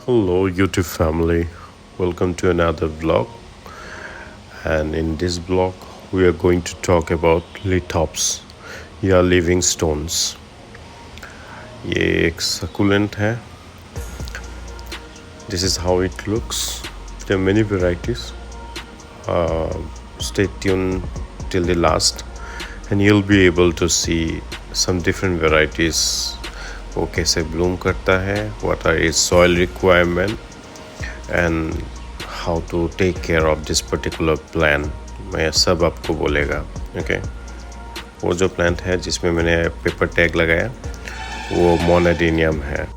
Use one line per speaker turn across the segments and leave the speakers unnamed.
Hello, YouTube family. Welcome to another vlog. And in this vlog, we are going to talk about lithops या living stones. ये एक succulent है. This is how it looks. There are many varieties. Stay tuned till the last, and you'll be able to see some different varieties. वो कैसे bloom करता है, what are its soil requirement, and how to take care of this particular plant. मैं सब आपको बोलेगा. Okay वो जो प्लांट है जिसमें मैंने पेपर टैग लगाया वो मोनाडिनियम है.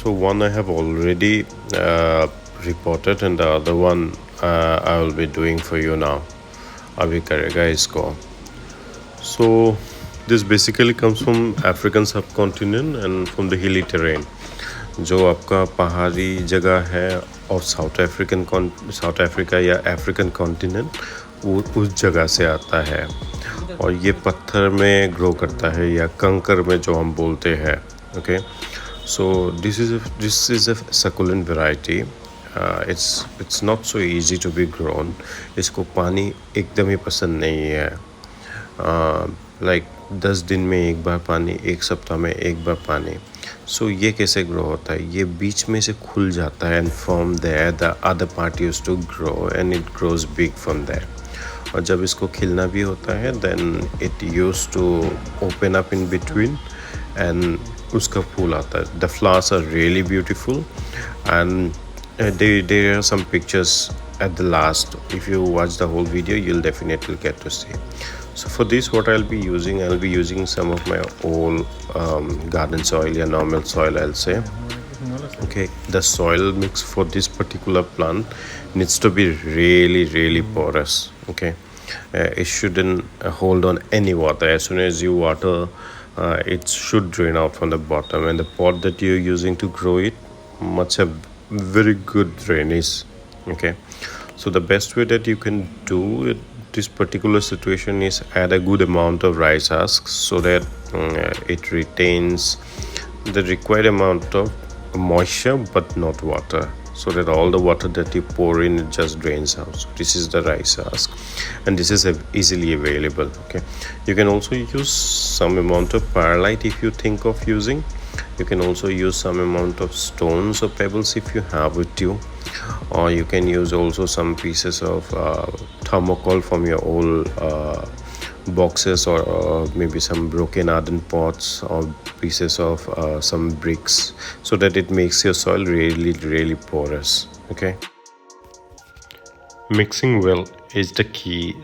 So one I have already reported and the other one I will be doing for you now. अभी करेगा इसको. So this basically comes from African subcontinent and from the hilly terrain. जो आपका पहाड़ी जगह है और साउथ अफ्रीका या अफ्रीकन कॉन्टिनेंट वो उस जगह से आता है और ये पत्थर में ग्रो करता है या कंकर में जो हम बोलते हैं. Okay so this is a succulent variety. It's not so easy to be grown. इसको पानी एकदम ही पसंद नहीं है. लाइक 10 दिन में एक बार पानी, एक सप्ताह में एक बार पानी. सो ये कैसे ग्रो होता है? ये बीच में से खुल जाता है and from there the other part used to grow and it grows big from there. और जब इसको खिलना भी होता है then it used to open up in between and उसका फूल आता है. The flowers are really beautiful and there are some pictures at the last. If you watch the whole video you'll definitely get to see. So for this what I'll be using some of my old garden soil or normal soil, I'll say. Okay, the soil mix for this particular plant needs to be really porous. Okay, it shouldn't hold on any water. As soon as you water it should drain out from the bottom, and the pot that you're using to grow it must have very good drainage. Okay, so the best way that you can do it, this particular situation, is add a good amount of rice husk so that it retains the required amount of moisture but not water, so that all the water that you pour in it just drains out. So this is the rice husk and this is easily available. Okay, you can also use some amount of perlite if you think of using. You can also use some amount of stones or pebbles if you have with you, or you can use also some pieces of thermocol from your old boxes, or maybe some broken earthen pots or pieces of some bricks, so that it makes your soil really porous. Okay, mixing well is the key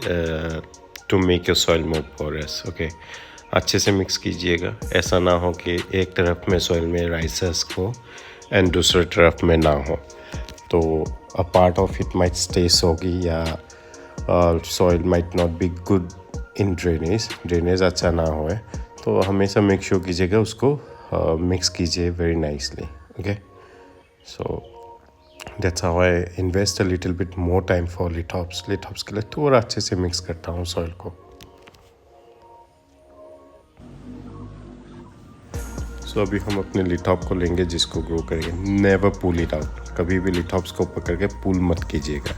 to make your soil more porous. Okay, अच्छे से mix कीजिएगा. ऐसा ना हो कि एक तरफ में सॉइल में राइसेस हो एंड दूसरे तरफ में ना हो, तो a part of it might stay soggy या soil might not be good in drainage अच्छा ना हो. तो हमेशा मेक श्योर कीजिएगा उसको मिक्स कीजिए very nicely. Okay, so that's how I invest a little bit more time for lithops के लिए थोड़ा अच्छे से मिक्स करता हूँ सॉइल को. सो अभी हम अपने लिथॉप को लेंगे जिसको ग्रो करेंगे. Never pull it out. कभी भी लिथॉप्स को पकड़ के पुल मत कीजिएगा.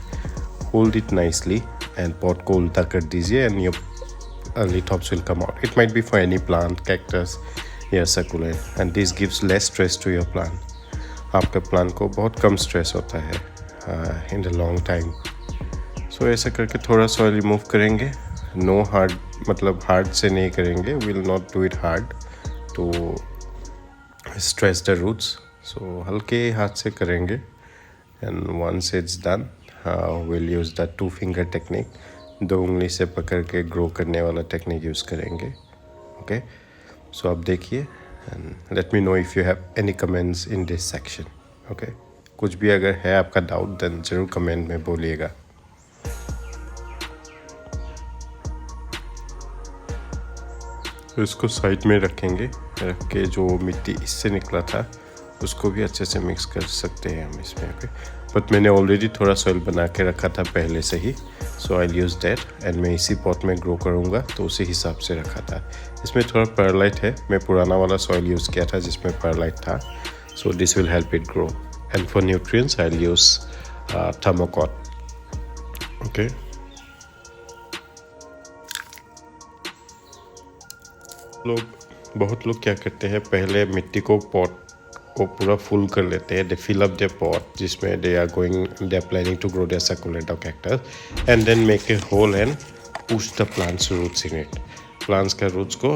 Hold it nicely and pot को उल्टा कर दीजिए and your lithops will come out. It might be for any plant, cactus या succulent, and this gives less stress to your plant. आपके प्लांट को बहुत कम स्ट्रेस होता है in the long time. So ऐसे करके थोड़ा सॉइल रिमूव करेंगे. नो हार्ड, मतलब हार्ड से नहीं करेंगे. Will not do it hard to stress the roots. So हल्के हाथ से करेंगे and once it's done we'll use the 2 finger technique. 2 उंगली से पकड़ के ग्रो करने वाला टेक्निक यूज़ करेंगे. ओके, सो अब देखिए and let me know if you have any comments in this section. Okay, कुछ भी अगर है आपका डाउट देन ज़रूर कमेंट में बोलिएगा. तो इसको साइड में रखेंगे. रख के जो मिट्टी इससे निकला था उसको भी अच्छे से मिक्स कर सकते हैं हम इसमें. ओके, बट मैंने ऑलरेडी थोड़ा सॉइल बना के रखा था पहले से ही, सो आई यूज़ दैट एंड मैं इसी पॉट में ग्रो करूँगा तो उसी हिसाब से रखा था. इसमें थोड़ा परलाइट है. मैं पुराना वाला सॉइल यूज़ किया था जिसमें परलाइट था, so this will help it grow. and for nutrients I'll use Thermocol. Okay. बहुत लोग क्या करते हैं, पहले मिट्टी को पॉट को पूरा फुल कर लेते हैं. They fill up the pot जिसमें they are planning to grow their succulent और cactus and then make a hole and push the plants roots in it. Plants का रूट्स को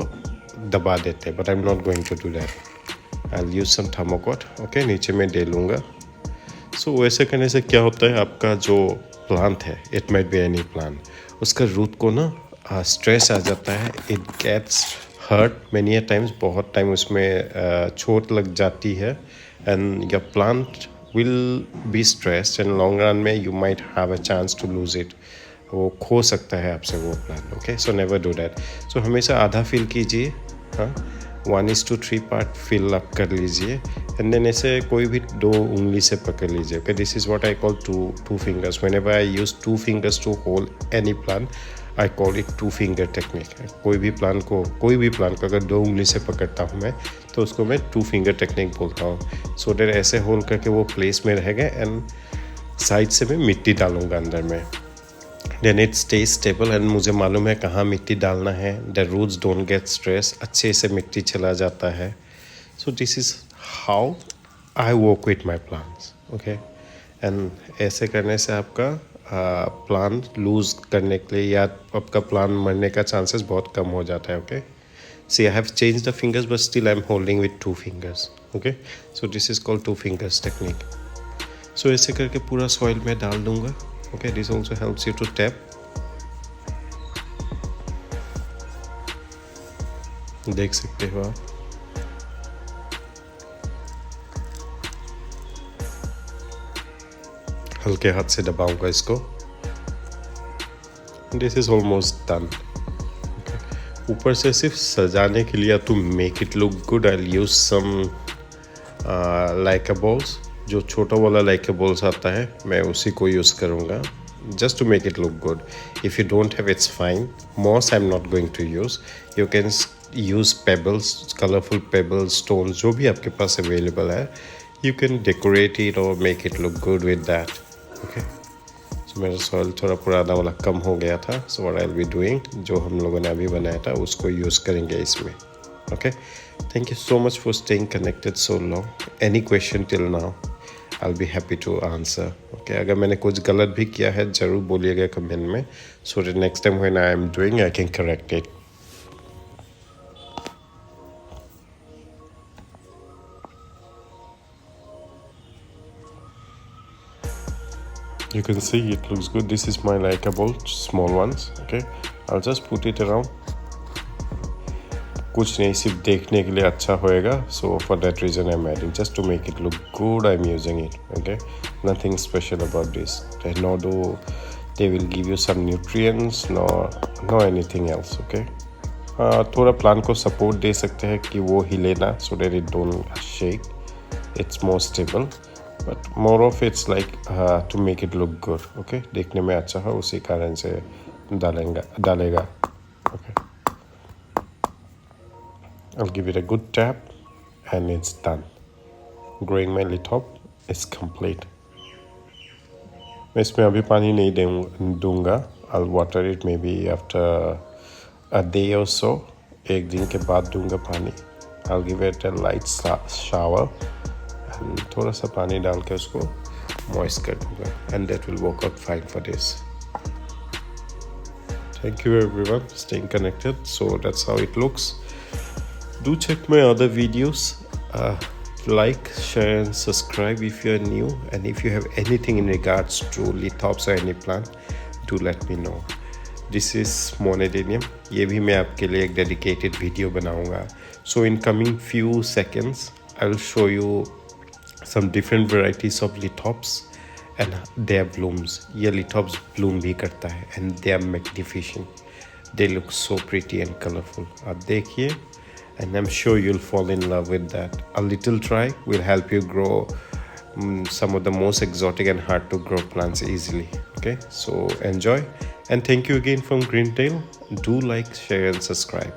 दबा देते हैं. But I am not going to do that. I will use some thermocol. Okay, नीचे में दे लूँगा. सो वैसे करने से क्या होता है, आपका जो प्लांट है, it might be any plant, उसका रूट को ना स्ट्रेस आ जाता है. It gets hurt many a times. बहुत टाइम उसमें चोट लग जाती है and your plant will be stressed and long run में you might have a chance to lose it. वो खो सकता है आपसे वो plant. Okay, so never do that. So हमेशा आधा फिल कीजिए. हाँ, 1:3 पार्ट फिल अप कर लीजिए एंड देन ऐसे कोई भी 2 उंगली से पकड़ लीजिए. Okay, this is what I call two fingers. Whenever I use 2 fingers to hold any plant, I call it 2 finger technique. कोई भी प्लांट को अगर 2 उंगली से पकड़ता हूँ मैं, तो उसको मैं 2 finger टेक्निक बोलता हूँ. सो देट ऐसे होल्ड करके वो प्लेस में रहेगा एंड साइड से मैं मिट्टी डालूँगा अंदर में. Then it stay stable and मुझे मालूम है कहाँ मिट्टी डालना है. The roots don't get stress. अच्छे से मिट्टी चला जाता है. So this is how I work with my plants. Okay, and ऐसे करने से आपका प्लांट लूज करने के लिए या आपका प्लांट मरने का चांसेस बहुत कम हो जाता है. Okay, see I have change the fingers but still I am holding with 2 fingers. Okay, so this is called 2 fingers technique. So ऐसे करके पूरा सॉइल में डाल दूंगा. Okay, this also helps you to tap. देख सकते हो आप. हल्के हाथ से दबाऊंगा इसको. This is almost done. ऊपर से सिर्फ सजाने के लिए to make it look good, I'll use some Leica balls. जो छोटा वाला लाइका बॉल्स आता है मैं उसी को यूज़ करूँगा just to make it look good. If you don't have it's fine. Moss I am not going to use. You can use pebbles, colourful pebbles, stone, जो भी आपके पास अवेलेबल है. यू कैन डेकोरेट इट और make it look good with that. Okay, so मेरा soil थोड़ा पुराना वाला कम हो गया था. So what I will be doing, जो हम लोगों ने अभी बनाया था उसको यूज़ करेंगे इसमें. Okay, thank you so much for staying connected so long. Any question till now I'll be happy to answer. Okay, अगर मैंने कुछ गलत भी किया है ज़रूर बोलिएगा कमेंट में. So that next time when I am doing I can correct it. You can see it looks good. This is my Leica ball, small ones. Okay, I'll just put it around. कुछ नहीं, सिर्फ देखने के लिए अच्छा होएगा. So for that reason I am adding just to make it look good. I am using it. Okay, nothing special about this. No do they will give you some nutrients, no anything else. Okay, थोड़ा plant को support दे सकते हैं कि वो हिले ना, so that it don't shake. It's more stable but more of its like to make it look good. Okay, देखने में अच्छा हो उसी कारण से डालेगा. Okay, I'll give it a good tap and it's done. Growing my lithop is complete. मैं इसमें अभी पानी नहीं दूंगा. I'll water it maybe after a day or so. 1 दिन के बाद दूंगा पानी. I'll give it a light shower and थोड़ा सा पानी डाल के उसको moist कर दूंगा and that will work out fine for this. Thank you everyone staying connected. So that's how it looks. Do check my other videos. Like, share and subscribe if you are new, and if you have anything in regards to lithops or any plant, do let me know. This is Monodinium. ये भी मैं आपके लिए एक dedicated video बनाऊंगा. So in coming few seconds I will show you some different varieties of lithops and their blooms. ये lithops bloom भी करता है and they are magnificent. They look so pretty and colorful. आप देखिए and I'm sure you'll fall in love with that. A little try will help you grow some of the most exotic and hard to grow plants easily. Okay, so enjoy and thank you again from Greentail. Do like, share and subscribe.